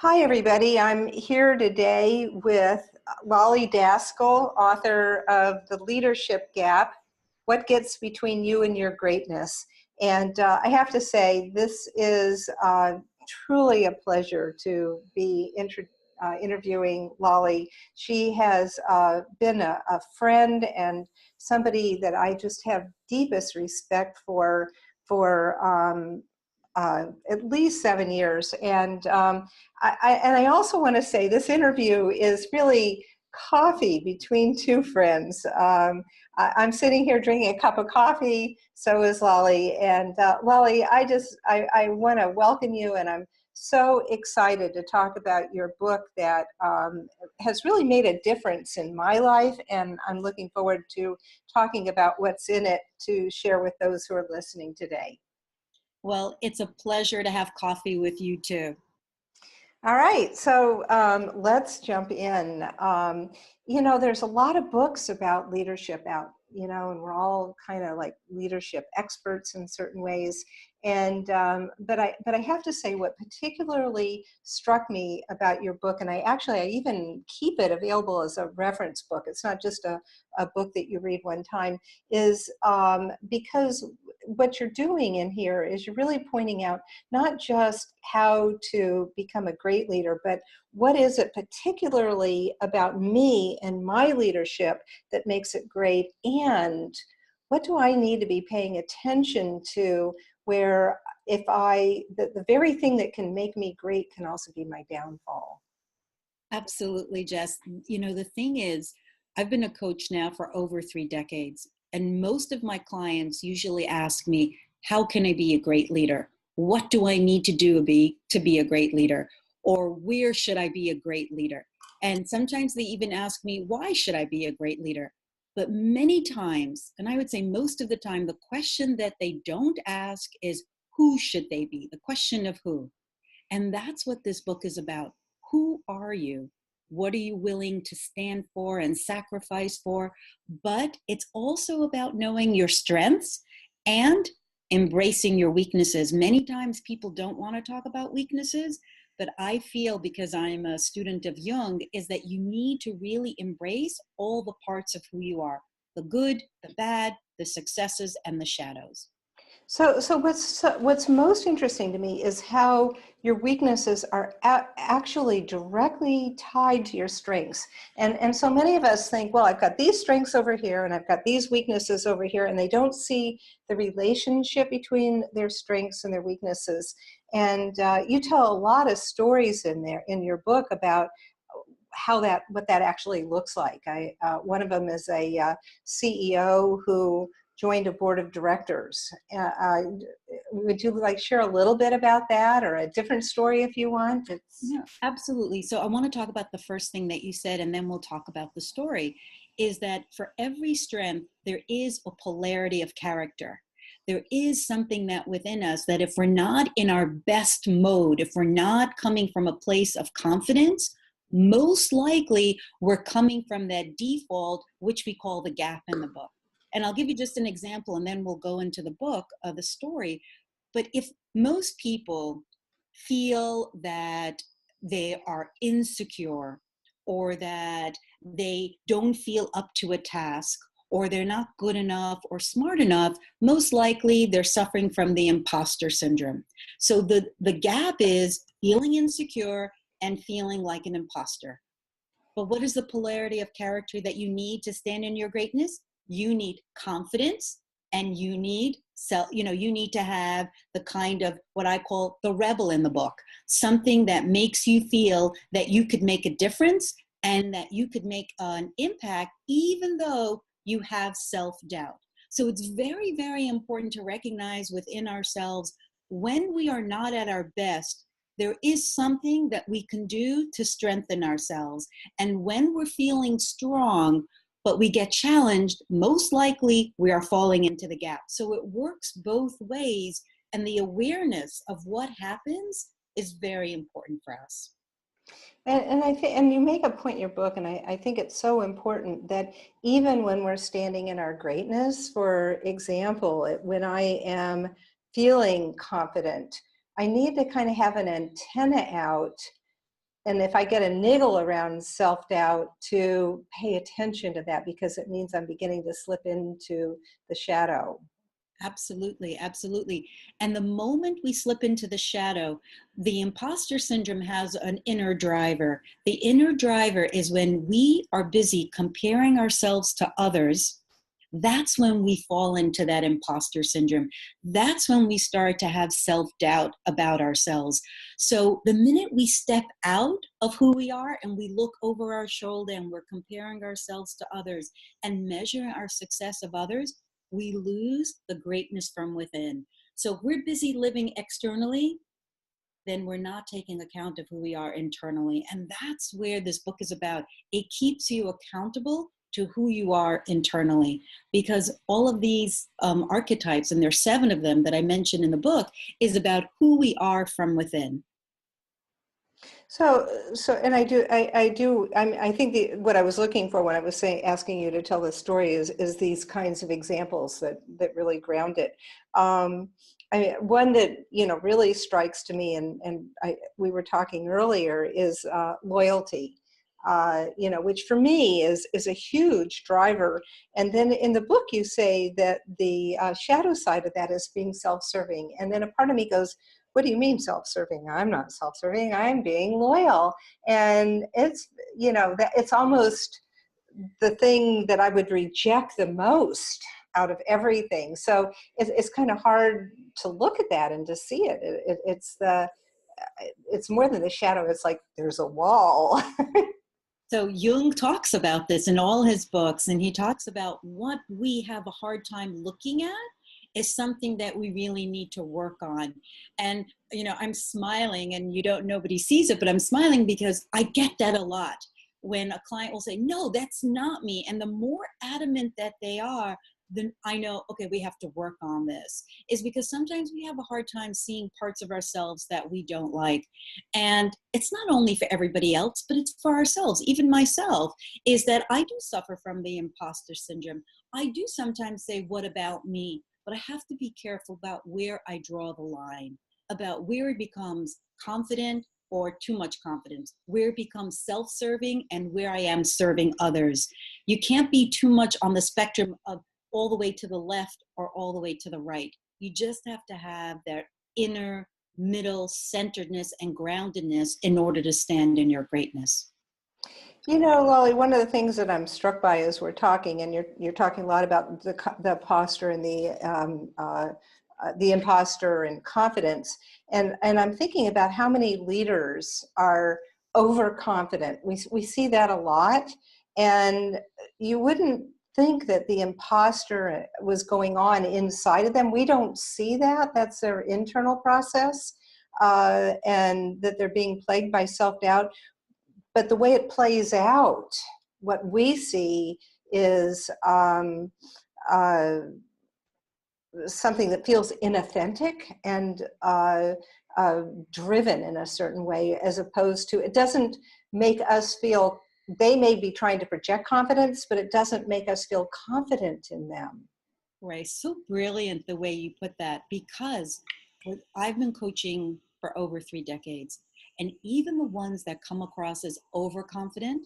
Hi, everybody. I'm here today with Lolly Daskal, author of The Leadership Gap, What Gets Between You and Your Greatness. And I have to say, this is truly a pleasure to be interviewing Lolly. She has been a friend and somebody that I just have deepest respect for at least 7 years. And I also want to say this interview is really coffee between two friends. I'm sitting here drinking a cup of coffee, so is Lolly. And Lolly, I want to welcome you, and I'm so excited to talk about your book that has really made a difference in my life, and I'm looking forward to talking about what's in it to share with those who are listening today. Well, it's a pleasure to have coffee with you too. All right, so let's jump in. There's a lot of books about leadership out, and we're all kind of like leadership experts in certain ways. And but I have to say, what particularly struck me about your book, and I even keep it available as a reference book. It's not just a book that you read one time, is because what you're doing in here is you're really pointing out not just how to become a great leader, but what is it particularly about me and my leadership that makes it great, and what do I need to be paying attention to where the very thing that can make me great can also be my downfall. Absolutely, Jess. The thing is, I've been a coach now for over 3 decades, and most of my clients usually ask me, how can I be a great leader? What do I need to do to be a great leader? Or where should I be a great leader? And sometimes they even ask me, why should I be a great leader? But many times, and I would say most of the time, the question that they don't ask is, who should they be? The question of who. And that's what this book is about. Who are you? What are you willing to stand for and sacrifice for? But it's also about knowing your strengths and embracing your weaknesses. Many times people don't want to talk about weaknesses, but I feel, because I'm a student of Jung, is that you need to really embrace all the parts of who you are, the good, the bad, the successes, and the shadows. So what's most interesting to me is how your weaknesses are actually directly tied to your strengths. And so many of us think, well, I've got these strengths over here and I've got these weaknesses over here, and they don't see the relationship between their strengths and their weaknesses. And you tell a lot of stories in your book about what that actually looks like. One of them is a CEO who joined a board of directors. Would you share a little bit about that, or a different story if you want? Yeah, absolutely. So I want to talk about the first thing that you said, and then we'll talk about the story, is that for every strength, there is a polarity of character. There is something that within us that if we're not in our best mode, if we're not coming from a place of confidence, most likely we're coming from that default, which we call the gap in the book. And I'll give you just an example, and then we'll go into the book, the story. But if most people feel that they are insecure, or that they don't feel up to a task, or they're not good enough or smart enough, most likely they're suffering from the imposter syndrome. So the gap is feeling insecure and feeling like an imposter. But what is the polarity of character that you need to stand in your greatness? You need confidence, and you need you need to have the kind of what I call the rebel in the book, something that makes you feel that you could make a difference and that you could make an impact, even though you have self-doubt. So it's very, very important to recognize within ourselves when we are not at our best, there is something that we can do to strengthen ourselves. And when we're feeling strong, but we get challenged, most likely we are falling into the gap. So it works both ways, and the awareness of what happens is very important for us. And I think, and you make a point in your book, and I think it's so important that even when we're standing in our greatness, for example, when I am feeling confident, I need to kind of have an antenna out and if I get a niggle around self-doubt, to pay attention to that, because it means I'm beginning to slip into the shadow. Absolutely, absolutely. And the moment we slip into the shadow, the imposter syndrome has an inner driver. The inner driver is when we are busy comparing ourselves to others. That's when we fall into that imposter syndrome. That's when we start to have self doubt about ourselves. So, the minute we step out of who we are and we look over our shoulder and we're comparing ourselves to others and measuring our success of others, we lose the greatness from within. So, if we're busy living externally, then we're not taking account of who we are internally. And that's where this book is about. It keeps you accountable to who you are internally, because all of these archetypes, and there's 7 of them that I mentioned in the book, is about who we are from within. And I think what I was looking for when I was saying, asking you to tell this story is these kinds of examples that really ground it. One that, really strikes to me, and we were talking earlier, is loyalty. Which for me is a huge driver. And then in the book, you say that the shadow side of that is being self-serving. And then a part of me goes, what do you mean self-serving? I'm not self-serving. I'm being loyal. And it's, that it's almost the thing that I would reject the most out of everything. So it's kind of hard to look at that and to see it. It's more than the shadow. It's like there's a wall. So Jung talks about this in all his books, and he talks about what we have a hard time looking at is something that we really need to work on. And, I'm smiling, and nobody sees it, but I'm smiling because I get that a lot when a client will say, no, that's not me. And the more adamant that they are, then I know, okay, we have to work on this, is because sometimes we have a hard time seeing parts of ourselves that we don't like. And it's not only for everybody else, but it's for ourselves. Even myself, is that I do suffer from the imposter syndrome. I do sometimes say, what about me? But I have to be careful about where I draw the line, about where it becomes confident or too much confidence, where it becomes self-serving and where I am serving others. You can't be too much on the spectrum of all the way to the left or all the way to the right. You just have to have that inner middle centeredness and groundedness in order to stand in your greatness. Lolly, one of the things that I'm struck by as we're talking, and you're talking a lot about the imposter and the imposter and confidence, and I'm thinking about how many leaders are overconfident. We see that a lot, and you wouldn't think that the imposter was going on inside of them. We don't see that. That's their internal process, and that they're being plagued by self-doubt. But the way it plays out, what we see is uh, something that feels inauthentic and driven in a certain way, as opposed to, it doesn't make us feel, they may be trying to project confidence, but it doesn't make us feel confident in them. Right. So brilliant the way you put that, because I've been coaching for over 3 decades. And even the ones that come across as overconfident,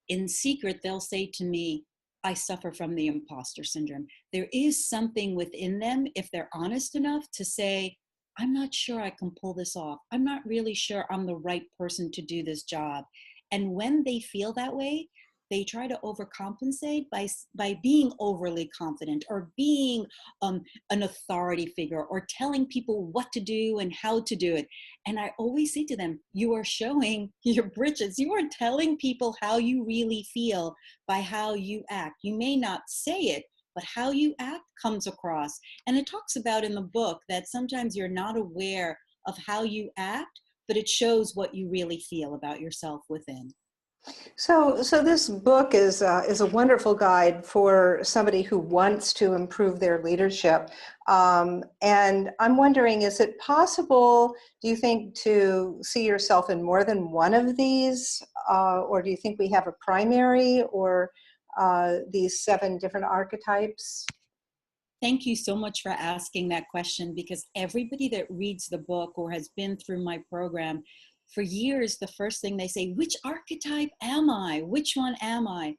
in secret, they'll say to me, I suffer from the imposter syndrome. There is something within them, if they're honest enough, to say, I'm not sure I can pull this off. I'm not really sure I'm the right person to do this job. And when they feel that way, they try to overcompensate by being overly confident or being an authority figure or telling people what to do and how to do it. And I always say to them, you are showing your britches. You are telling people how you really feel by how you act. You may not say it, but how you act comes across. And it talks about in the book that sometimes you're not aware of how you act, but it shows what you really feel about yourself within. So this book is a wonderful guide for somebody who wants to improve their leadership. And I'm wondering, is it possible, do you think, to see yourself in more than one of these? Or do you think we have a primary, or these 7 different archetypes? Thank you so much for asking that question, because everybody that reads the book or has been through my program For years, the first thing they say, which archetype am I? Which one am I?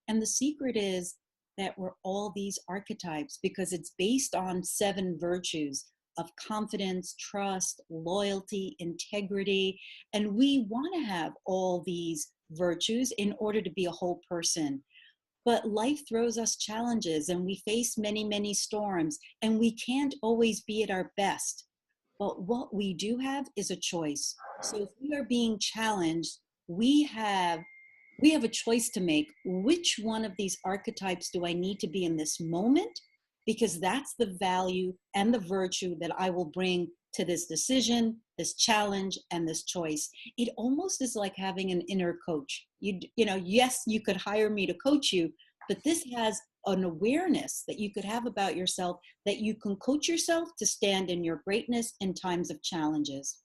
And the secret is that we're all these archetypes because it's based on 7 virtues of confidence, trust, loyalty, integrity. And we want to have all these virtues in order to be a whole person. But life throws us challenges and we face many, many storms, and we can't always be at our best. But what we do have is a choice. So if we are being challenged, we have we have a choice to make. Which one of these archetypes do I need to be in this moment? Because that's the value and the virtue that I will bring to this decision, this challenge, and this choice. It almost is like having an inner coach. Yes, you could hire me to coach you, but this has an awareness that you could have about yourself, that you can coach yourself to stand in your greatness in times of challenges.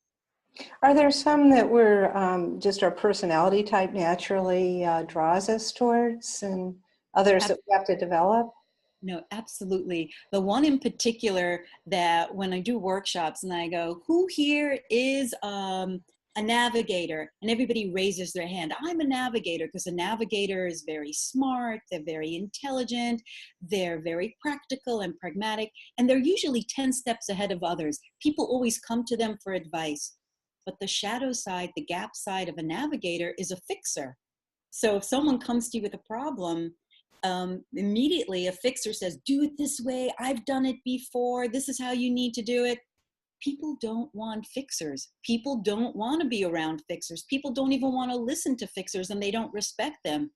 Are there some that we're just our personality type naturally draws us towards, and others that we have to develop? No, absolutely. The one in particular that when I do workshops and I go, who here is a navigator? And everybody raises their hand. I'm a navigator, because a navigator is very smart, they're very intelligent, they're very practical and pragmatic, and they're usually 10 steps ahead of others. People always come to them for advice. But the shadow side, the gap side of a navigator is a fixer. So if someone comes to you with a problem, immediately a fixer says, do it this way. I've done it before. This is how you need to do it. People don't want fixers. People don't want to be around fixers. People don't even want to listen to fixers, and they don't respect them.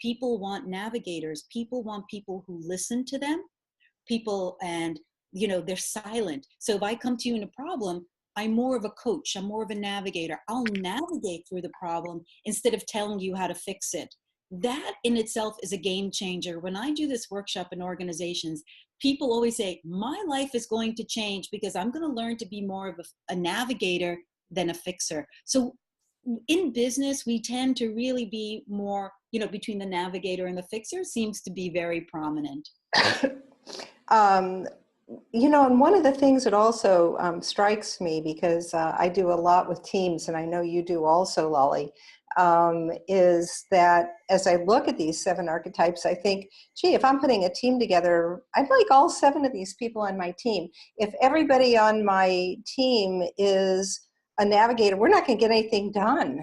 People want navigators. People want people who listen to them. People, and they're silent. So if I come to you in a problem, I'm more of a coach. I'm more of a navigator. I'll navigate through the problem instead of telling you how to fix it. That in itself is a game changer. When I do this workshop in organizations, people always say, my life is going to change because I'm going to learn to be more of a navigator than a fixer. So in business, we tend to really be more, between the navigator and the fixer seems to be very prominent. um, and one of the things that also strikes me, because I do a lot with teams, and I know you do also, Lolly, is that as I look at these 7 archetypes, I think, gee, if I'm putting a team together, I'd like all 7 of these people on my team. If everybody on my team is a navigator, we're not going to get anything done.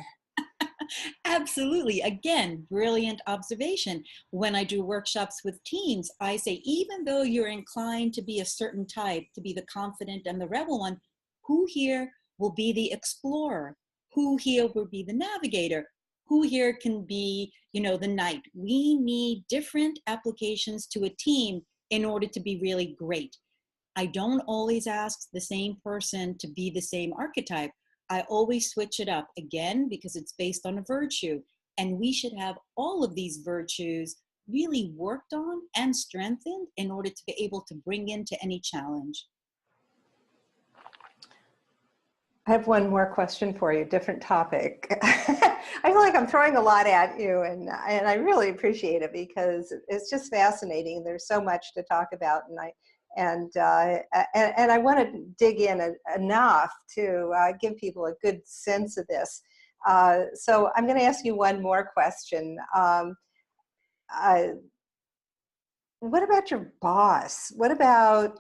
Absolutely. Again, brilliant observation. When I do workshops with teams, I say, even though you're inclined to be a certain type, to be the confident and the rebel one, who here will be the explorer? Who here will be the navigator? Who here can be, the knight? We need different applications to a team in order to be really great. I don't always ask the same person to be the same archetype. I always switch it up, again, because it's based on a virtue. And we should have all of these virtues really worked on and strengthened in order to be able to bring into any challenge. I have one more question for you, different topic. I feel like I'm throwing a lot at you, and I really appreciate it because it's just fascinating. There's so much to talk about, and I want to dig in enough to give people a good sense of this. So I'm going to ask you one more question. Uh, what about your boss? What about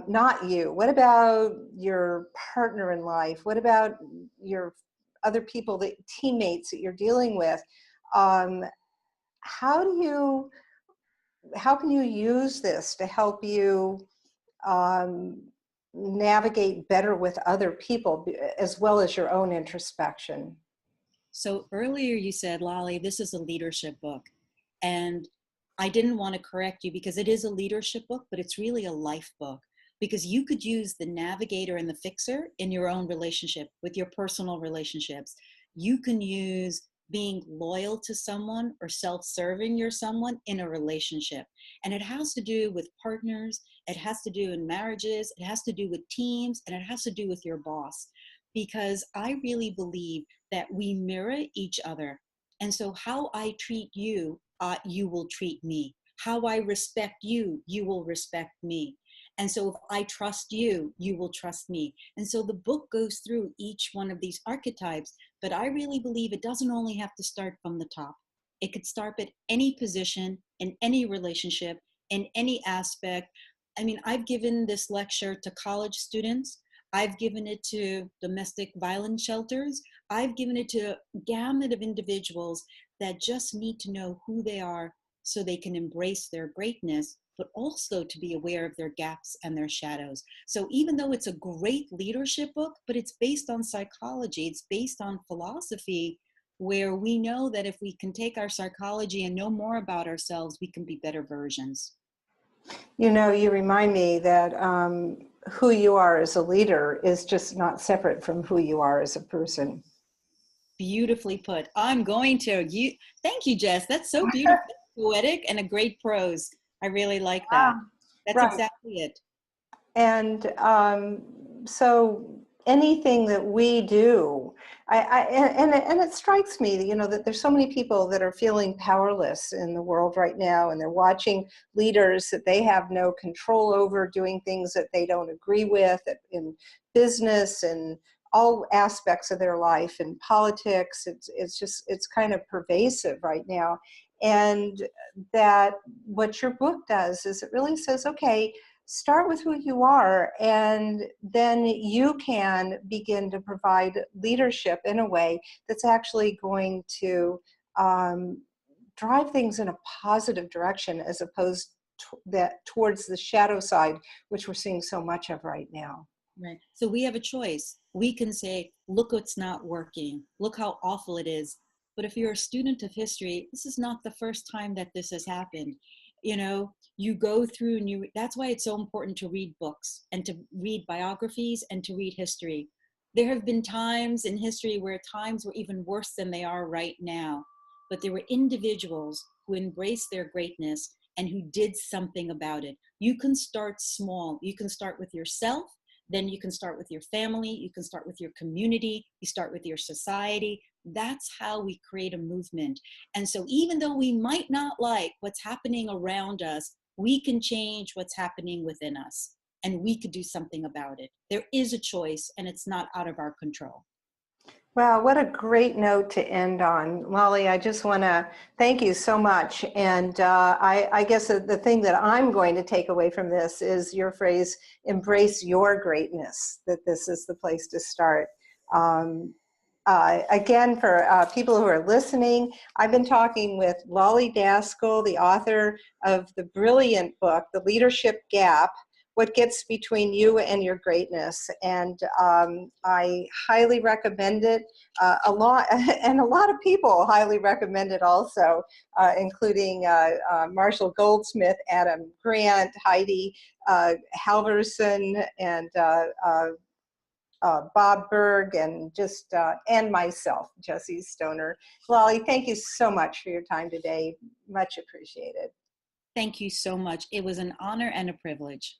not you? What about your partner in life? What about your other people, the teammates that you're dealing with? Um, how do you, how can you use this to help you um, navigate better with other people as well as your own introspection? So earlier you said, Lolly, this is a leadership book. And I didn't want to correct you because it is a leadership book, but it's really a life book, because you could use the navigator and the fixer in your own relationship, with your personal relationships. You can use being loyal to someone or self-serving your someone in a relationship. And it has to do with partners, it has to do in marriages, it has to do with teams, and it has to do with your boss. Because I really believe that we mirror each other. And so how I treat you, you will treat me. How I respect you, you will respect me. And so if I trust you, you will trust me. And so the book goes through each one of these archetypes, but I really believe it doesn't only have to start from the top. It could start at any position, in any relationship, in any aspect. I mean, I've given this lecture to college students. I've given it to domestic violence shelters. I've given it to a gamut of individuals that just need to know who they are so they can embrace their greatness, but also to be aware of their gaps and their shadows. So even though it's a great leadership book, but it's based on psychology, it's based on philosophy, where we know that if we can take our psychology and know more about ourselves, we can be better versions. You know, you remind me that who you are as a leader is just not separate from who you are as a person. Beautifully put. I'm going to. Thank you, Jess. That's so beautiful, poetic, and a great prose. I really like that. That's Right. exactly it. And so anything that we do, and it strikes me, you know, that there's so many people that are feeling powerless in the world right now, and they're watching leaders that they have no control over doing things that they don't agree with in business and all aspects of their life, in politics. It's kind of pervasive right now. And that what your book does is it really says, okay, start with who you are, and then you can begin to provide leadership in a way that's actually going to um, drive things in a positive direction, as opposed to towards the shadow side, which we're seeing so much of right now. Right. So we have a choice. We can say, look what's not working. Look how awful it is. But if you're a student of history, this is not the first time that this has happened. You know, you go through and that's why it's so important to read books and to read biographies and to read history. There have been times in history where times were even worse than they are right now. But there were individuals who embraced their greatness and who did something about it. You can start small. You can start with yourself, then you can start with your family, you can start with your community, you start with your society. That's how we create a movement. And so even though we might not like what's happening around us, we can change what's happening within us, and we could do something about it. There is a choice, and it's not out of our control. Wow, what a great note to end on. Lolly, I just want to thank you so much. And I guess the thing that I'm going to take away from this is your phrase, embrace your greatness, that this is the place to start. Um, Again, for people who are listening, I've been talking with Lolly Daskal, the author of the brilliant book, The Leadership Gap: What Gets Between You and Your Greatness. And I highly recommend it a lot, and a lot of people highly recommend it also, including Marshall Goldsmith, Adam Grant, Heidi Halverson, and Bob Berg, and just and myself, Jessie Stoner. Lolly, thank you so much for your time today. Much appreciated. Thank you so much. It was an honor and a privilege.